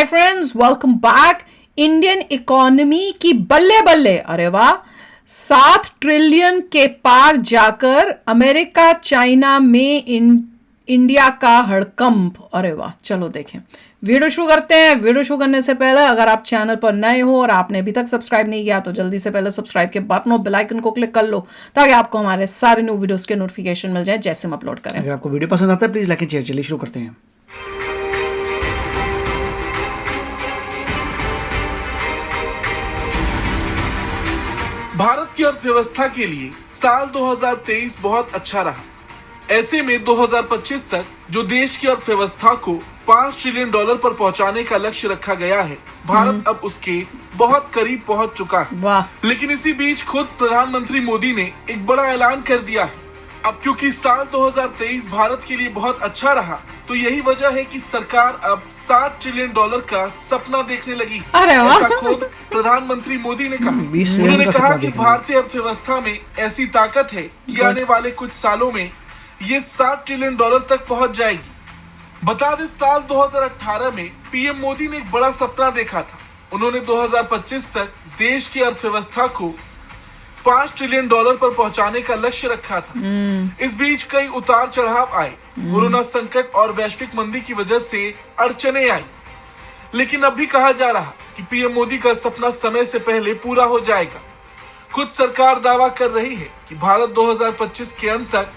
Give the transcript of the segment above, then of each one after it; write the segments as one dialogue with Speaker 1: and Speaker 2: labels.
Speaker 1: Hi friends, welcome back. Indian economy की बल्ले बल्ले, अरे वाह, 7 ट्रिलियन के पार जाकर अमेरिका चाइना में इंडिया का हड़कंप। अरे वाह, चलो देखें, वीडियो शुरू करते हैं। वीडियो शुरू करने से पहले अगर आप चैनल पर नए हो और आपने अभी तक सब्सक्राइब नहीं किया तो जल्दी से पहले सब्सक्राइब के बटन और बेल आइकन को क्लिक कर लो ताकि आपको हमारे सारे न्यू वीडियोस के नोटिफिकेशन मिल जाए जैसे हम अपलोड करें।
Speaker 2: अगर आपको वीडियो पसंद आता है प्लीज लाइक एंड शेयर। चलिए शुरू करते हैं।
Speaker 3: भारत की अर्थव्यवस्था के लिए साल 2023 बहुत अच्छा रहा। ऐसे में 2025 तक जो देश की अर्थव्यवस्था को $5 ट्रिलियन पर पहुंचाने का लक्ष्य रखा गया है, भारत अब उसके बहुत करीब पहुंच चुका है।
Speaker 1: वाह।
Speaker 3: लेकिन इसी बीच खुद प्रधानमंत्री मोदी ने एक बड़ा ऐलान कर दिया है। अब क्योंकि साल 2023 भारत के लिए बहुत अच्छा रहा, तो यही वजह है कि सरकार अब $7 ट्रिलियन का सपना देखने लगी।
Speaker 1: अरे वाह।
Speaker 3: ऐसा खुद प्रधानमंत्री मोदी ने कहा।
Speaker 2: 20
Speaker 3: उन्होंने
Speaker 2: का
Speaker 3: कहा
Speaker 2: सपना
Speaker 3: कि
Speaker 2: देखना।
Speaker 3: भारतीय अर्थव्यवस्था में ऐसी ताकत है कि आने वाले कुछ सालों में ये $7 ट्रिलियन तक पहुंच जाएगी। बता दें, साल 2018 में पीएम मोदी ने एक बड़ा सपना देखा था। उन्होंने 2025 तक देश की अर्थव्यवस्था को $5 ट्रिलियन पर पहुंचाने का लक्ष्य रखा था। इस बीच कई उतार चढ़ाव आए। कोरोना संकट और वैश्विक मंदी की वजह से अड़चने आई, लेकिन अब भी कहा जा रहा कि पीएम मोदी का सपना समय से पहले पूरा हो जाएगा। खुद सरकार दावा कर रही है कि भारत 2025 के अंत तक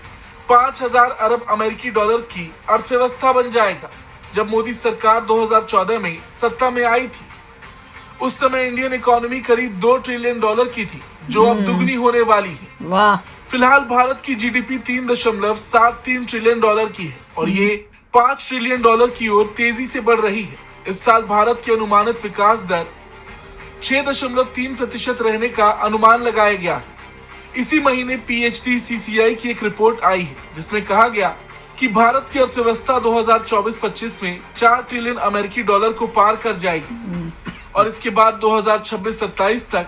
Speaker 3: 5,000 अरब अमेरिकी डॉलर की अर्थव्यवस्था बन जाएगा। जब मोदी सरकार 2014 में सत्ता में आई थी, उस समय इंडियन इकोनॉमी करीब $2 ट्रिलियन की थी, जो अब दुगनी होने वाली है।
Speaker 1: वाह।
Speaker 3: फिलहाल भारत की जीडीपी $3.73 ट्रिलियन की है और ये $5 ट्रिलियन की ओर तेजी से बढ़ रही है। इस साल भारत की अनुमानित विकास दर 6.3% रहने का अनुमान लगाया गया है। इसी महीने PHD-CCI की एक रिपोर्ट आई है, जिसमें कहा गया कि भारत की अर्थव्यवस्था 2024-25 में $4 ट्रिलियन अमेरिकी डॉलर को पार कर जाएगी और इसके बाद 2026-27 तक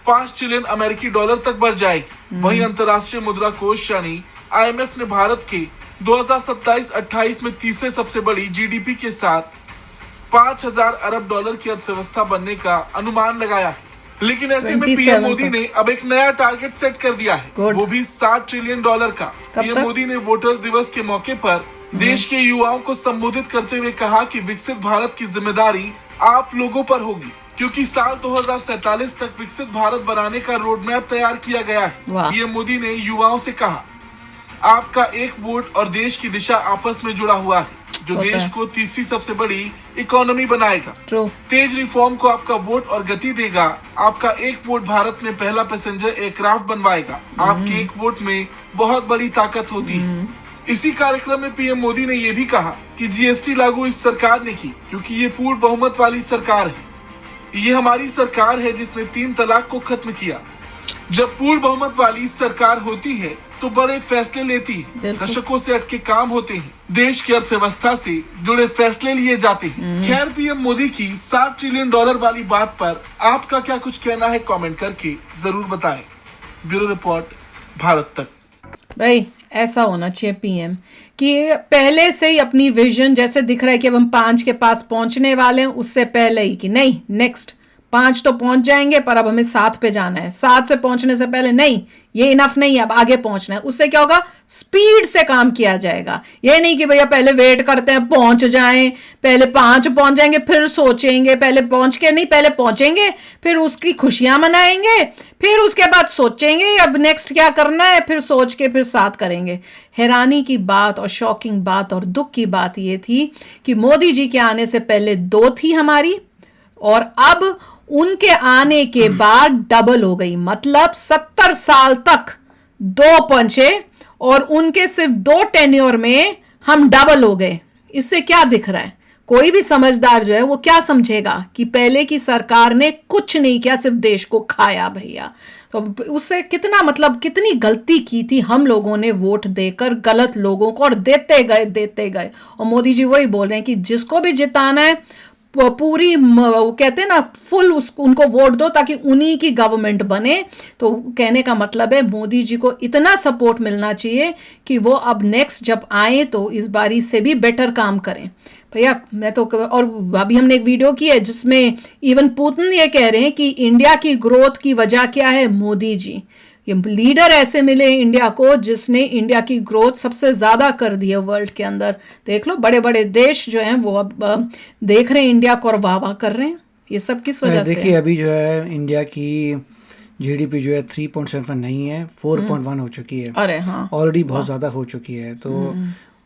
Speaker 3: $5 ट्रिलियन अमेरिकी डॉलर तक बढ़ जाएगी। वहीं अंतर्राष्ट्रीय मुद्रा कोष यानी IMF ने भारत के 2027-28 में तीसरे सबसे बड़ी जीडीपी के साथ 5,000 अरब डॉलर की अर्थव्यवस्था बनने का अनुमान लगाया है। लेकिन ऐसे में पीएम मोदी ने अब एक नया टारगेट सेट कर दिया है, वो भी $7 ट्रिलियन का। पीएम मोदी ने वोटर्स दिवस के मौके पर देश के युवाओं को संबोधित करते हुए कहा कि विकसित भारत की जिम्मेदारी आप लोगों पर होगी, क्योंकि साल 2047 तक विकसित भारत बनाने का रोड मैप तैयार किया गया है। पीएम मोदी ने युवाओं से कहा, आपका एक वोट और देश की दिशा आपस में जुड़ा हुआ है, जो देश को तीसरी सबसे बड़ी इकोनॉमी बनाएगा। तेज रिफॉर्म को आपका वोट और गति देगा। आपका एक वोट भारत में पहला पैसेंजर एयरक्राफ्ट बनवाएगा। आपके एक वोट में बहुत बड़ी ताकत होती है। इसी कार्यक्रम में पीएम मोदी ने यह भी कहा कि जीएसटी लागू इस सरकार ने की, क्योंकि ये पूर्ण बहुमत वाली सरकार है। ये हमारी सरकार है जिसने 3 तलाक को खत्म किया। जब पूर्ण बहुमत वाली सरकार होती है तो बड़े फैसले लेती है। दशकों से अटके काम होते हैं, देश की अर्थव्यवस्था से जुड़े फैसले लिए जाते हैं। खैर, पीएम मोदी की $7 ट्रिलियन वाली बात पर आपका क्या कुछ कहना है, कमेंट करके जरूर बताएं। ब्यूरो रिपोर्ट, भारत तक।
Speaker 1: भाई, ऐसा होना चाहिए पीएम कि पहले से ही अपनी विजन, जैसे दिख रहा है कि अब हम 5 के पास पहुंचने वाले हैं, उससे पहले ही कि नहीं, नेक्स्ट 5 तो पहुंच जाएंगे पर अब हमें 7 पे जाना है। 7 से पहुंचने से पहले नहीं, ये इनफ नहीं है, अब आगे पहुंचना है। उससे क्या होगा, स्पीड से काम किया जाएगा। ये नहीं कि भैया पहले वेट करते हैं पहुंच जाएं, पहले 5 पहुंच जाएंगे फिर सोचेंगे, पहले पहुंच के नहीं, पहले पहुंचेंगे फिर उसकी खुशियां मनाएंगे, फिर उसके बाद सोचेंगे अब नेक्स्ट क्या करना है, फिर सोच के फिर 7 करेंगे। हैरानी की बात और शॉकिंग बात और दुख की बात ये थी कि मोदी जी के आने से पहले 2 थी हमारी, और अब उनके आने के बाद डबल हो गई। मतलब 70 साल तक 2 पहुंचे और उनके सिर्फ 2 टेन्योर में हम डबल हो गए। इससे क्या दिख रहा है, कोई भी समझदार जो है वो क्या समझेगा कि पहले की सरकार ने कुछ नहीं किया, सिर्फ देश को खाया भैया। तो उससे कितना, मतलब कितनी गलती की थी हम लोगों ने वोट देकर गलत लोगों को, और देते गए। और मोदी जी वही बोल रहे हैं कि जिसको भी जिताना है पूरी, वो कहते हैं ना, फुल उनको वोट दो ताकि उन्हीं की गवर्नमेंट बने। तो कहने का मतलब है मोदी जी को इतना सपोर्ट मिलना चाहिए कि वो अब नेक्स्ट जब आए तो इस बारी से भी बेटर काम करें। भैया मैं तो, और अभी हमने एक वीडियो की है जिसमें इवन पुतिन ये कह रहे हैं कि इंडिया की ग्रोथ की वजह क्या है, मोदी जी। ये लीडर ऐसे मिले इंडिया को जिसने इंडिया की ग्रोथ सबसे ज्यादा कर दी है वर्ल्ड के अंदर। देख लो बड़े बड़े देश जो हैं वो अब देख रहे हैं इंडिया को और वाह वाह कर रहे हैं। ये सब किस वजह से?
Speaker 2: देखिए अभी जो है इंडिया की जीडीपी जो है 3.7 नहीं है, 4.1 हो चुकी है।
Speaker 1: अरे हाँ,
Speaker 2: ऑलरेडी बहुत ज़्यादा हो चुकी है। तो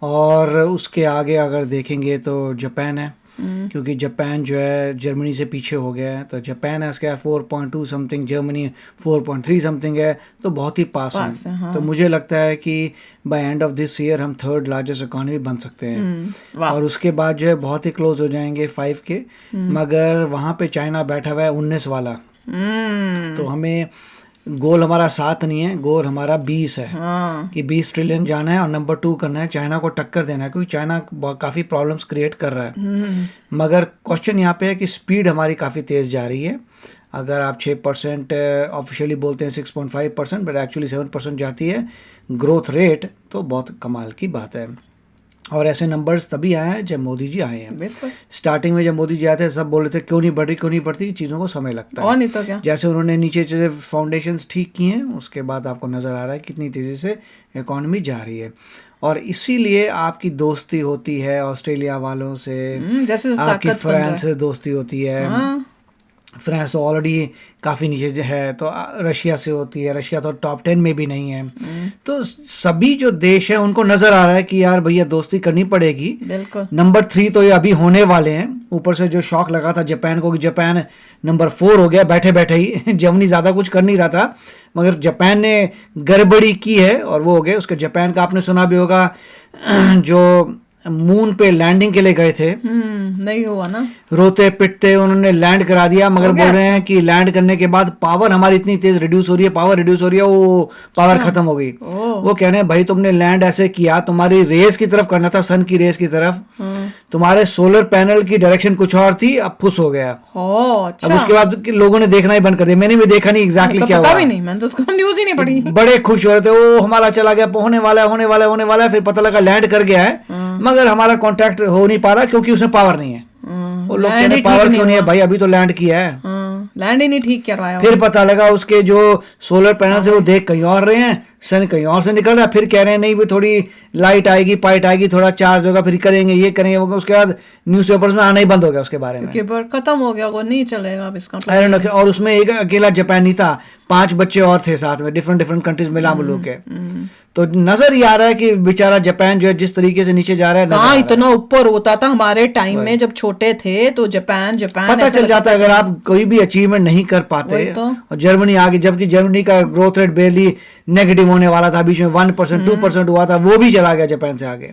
Speaker 2: और उसके आगे अगर देखेंगे तो जापान है, क्योंकि जापान जो है जर्मनी से पीछे हो गया है। तो जापान है इसका 4.2 समथिंग, जर्मनी 4.3 समथिंग है, तो बहुत ही पास है। हाँ। तो मुझे लगता है कि by end of this year हम 3rd लार्जेस्ट इकोनॉमी बन सकते हैं। और उसके बाद जो है बहुत ही क्लोज हो जाएंगे 5 के। मगर वहाँ पे चाइना बैठा हुआ है 19 वाला। तो हमें गोल हमारा 7 नहीं है, गोल हमारा 20 है। हाँ। कि 20 ट्रिलियन जाना है और नंबर 2 करना है, चाइना को टक्कर देना है, क्योंकि चाइना काफ़ी प्रॉब्लम्स क्रिएट कर रहा है। मगर क्वेश्चन यहाँ पे है कि स्पीड हमारी काफ़ी तेज़ जा रही है। अगर आप 6% ऑफिशियली बोलते हैं 6.5%, बट एक्चुअली 7% जाती है ग्रोथ रेट, तो बहुत कमाल की बात है। और ऐसे नंबर्स तभी आए हैं जब मोदी जी आए हैं। स्टार्टिंग में जब मोदी जी आए थे सब बोल रहे थे क्यों नहीं बढ़ रही, क्यों नहीं बढ़ती, चीज़ों को समय लगता है।
Speaker 1: और नहीं तो क्या।
Speaker 2: जैसे उन्होंने नीचे से फाउंडेशंस ठीक किए हैं, उसके बाद आपको नज़र आ रहा है कितनी तेज़ी से इकॉनमी जा रही है। और इसीलिए आपकी दोस्ती होती है ऑस्ट्रेलिया वालों से,
Speaker 1: जैसे
Speaker 2: आपकी फ्रांस से दोस्ती होती है। हाँ। फ्रांस तो ऑलरेडी काफ़ी नीचे है, तो रशिया से होती है, रशिया तो टॉप 10 में भी नहीं है। तो सभी जो देश हैं उनको नज़र आ रहा है कि यार भैया दोस्ती करनी पड़ेगी। बिल्कुल। नंबर 3 तो ये अभी होने वाले हैं। ऊपर से जो शॉक लगा था जापान को कि जापान नंबर 4 हो गया बैठे बैठे ही। जर्मनी ज़्यादा कुछ कर नहीं रहा था, मगर जापान ने गड़बड़ी की है और वो हो गए। उसके जापान का आपने सुना भी होगा, जो मून पे लैंडिंग के लिए गए थे,
Speaker 1: नहीं हुआ ना,
Speaker 2: रोते पिटते उन्होंने लैंड करा दिया। मगर बोल रहे हैं कि लैंड करने के बाद पावर हमारी इतनी तेज रिड्यूस हो रही है, पावर रिड्यूस हो रही है, वो पावर खत्म हो गई। वो कह रहे हैं भाई तुमने लैंड ऐसे किया, तुम्हारी रेस की तरफ करना था, सन की रेस की तरफ, तुम्हारे सोलर पैनल की डायरेक्शन कुछ और थी, अब फुस हो गया।
Speaker 1: अच्छा।
Speaker 2: अब उसके बाद लोगों ने देखना ही बंद कर दिया। मैंने भी देखा नहीं एग्जैक्टली क्या हुआ,
Speaker 1: नहीं, मैंने तो न्यूज ही नहीं पढ़ी।
Speaker 2: बड़े खुश हो रहे थे, वो हमारा चला गया, होने वाला है होने वाला है होने वाला है। फिर पता लगा लैंड कर गया है, मगर हमारा कॉन्टैक्ट हो नहीं पा रहा क्योंकि उसमें पावर नहीं है। वो लोग कहते हैं पावर क्यों नहीं है भाई, अभी तो लैंड किया है।
Speaker 1: लैंड ही नहीं ठीक करवाया।
Speaker 2: फिर पता लगा उसके जो सोलर पैनल से वो देख कहीं और रहे हैं, सन कहीं और से निकल रहा है। फिर कह रहे हैं नहीं भी थोड़ी लाइट आएगी, पाइट आएगी, थोड़ा चार्ज होगा, फिर करेंगे ये करेंगे वो। उसके बाद न्यूज़पेपर्स में आना ही बंद हो गया उसके बारे में,
Speaker 1: खत्म हो गया, वो नहीं चलेगा अब इसका।
Speaker 2: और उसमें एक अकेला जापान नहीं था, 5 बच्चे और थे साथ में, डिफरेंट कंट्रीज मिला मुलूक के। तो नजर ही आ रहा है कि बेचारा जापान जो है जिस तरीके से नीचे जा रहा है।
Speaker 1: कहाँ इतना ऊपर होता था हमारे टाइम में जब छोटे थे, तो जापान
Speaker 2: पता चल जाता है अगर आप कोई भी अचीवमेंट नहीं कर पाते। तो। और जर्मनी आगे, जबकि जर्मनी का ग्रोथ रेट बेरली नेगेटिव होने वाला था, बीच में 1% 2% हुआ था, वो भी चला गया जापान से आगे।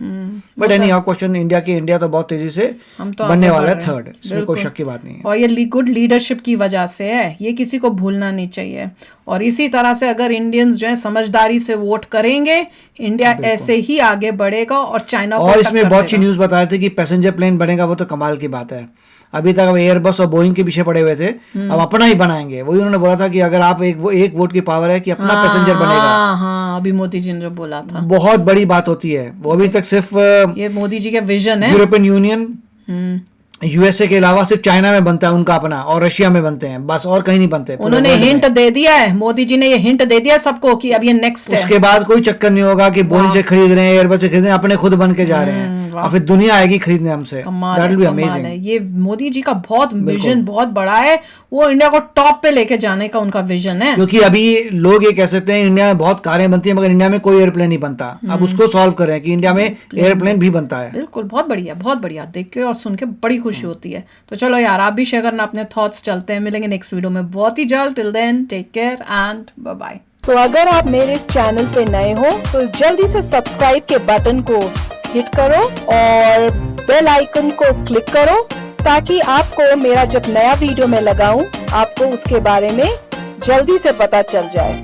Speaker 2: But any how question India तो बहुत तेजी से बनने वाला है 3rd, इसमें कोई शक की बात नहीं है।
Speaker 1: और ये गुड लीडरशिप की वजह से है, ये किसी को भूलना नहीं चाहिए। और इसी तरह से अगर इंडियंस जो है समझदारी से वोट करेंगे, इंडिया ऐसे ही आगे बढ़ेगा और चाइना को।
Speaker 2: और इसमें बहुत अच्छी न्यूज बता रहे थे कि पैसेंजर प्लेन बनेगा, वो तो कमाल की बात है। अभी तक अब एयरबस और बोइंग के पीछे पड़े हुए थे, अब अपना ही बनाएंगे। वही उन्होंने बोला था कि अगर आप एक वोट की पावर है कि अपना पैसेंजर बनेगा।
Speaker 1: हाँ, अभी मोदी जी ने जो बोला था,
Speaker 2: बहुत बड़ी बात होती है वो। अभी तक सिर्फ
Speaker 1: ये मोदी जी का विजन है।
Speaker 2: यूरोपियन यूनियन, यूएसए के अलावा सिर्फ चाइना में बनता है उनका अपना, और रशिया में बनते हैं, बस और कहीं नहीं बनते।
Speaker 1: उन्होंने हिंट दे दिया है, मोदी जी ने ये हिंट दे दिया सबको कि अब ये नेक्स्ट है।
Speaker 2: उसके बाद कोई चक्कर नहीं होगा कि बोइंग से खरीद रहे हैं, एयरबस से खरीद रहे हैं, अपने खुद बन के जा रहे हैं और फिर दुनिया आएगी खरीदने हमसे। That will be amazing.
Speaker 1: ये मोदी जी का बहुत विजन बहुत बड़ा है, वो इंडिया को टॉप पे लेके जाने का उनका विजन है।
Speaker 2: क्योंकि अभी लोग ये कह सकते हैं इंडिया में बहुत कारें बनती हैं, मगर इंडिया में कोई एयरप्लेन नहीं बनता। अब उसको सॉल्व कर रहे हैं कि इंडिया में एयरप्लेन भी बनता है।
Speaker 1: बिल्कुल, बहुत बढ़िया, बहुत बढ़िया। देख के और सुन के बड़ी खुशी होती है। तो चलो यार, आप भी शेयर करना अपने थॉट्स। चलते हैं, मिलेंगे नेक्स्ट वीडियो में बहुत ही जल्द। Till then take care and bye bye.
Speaker 4: तो अगर आप मेरे इस चैनल पे नए हो तो जल्दी से सब्सक्राइब के बटन को हिट करो और बेल आइकन को क्लिक करो, ताकि आपको मेरा जब नया वीडियो मैं लगाऊं आपको उसके बारे में जल्दी से पता चल जाए।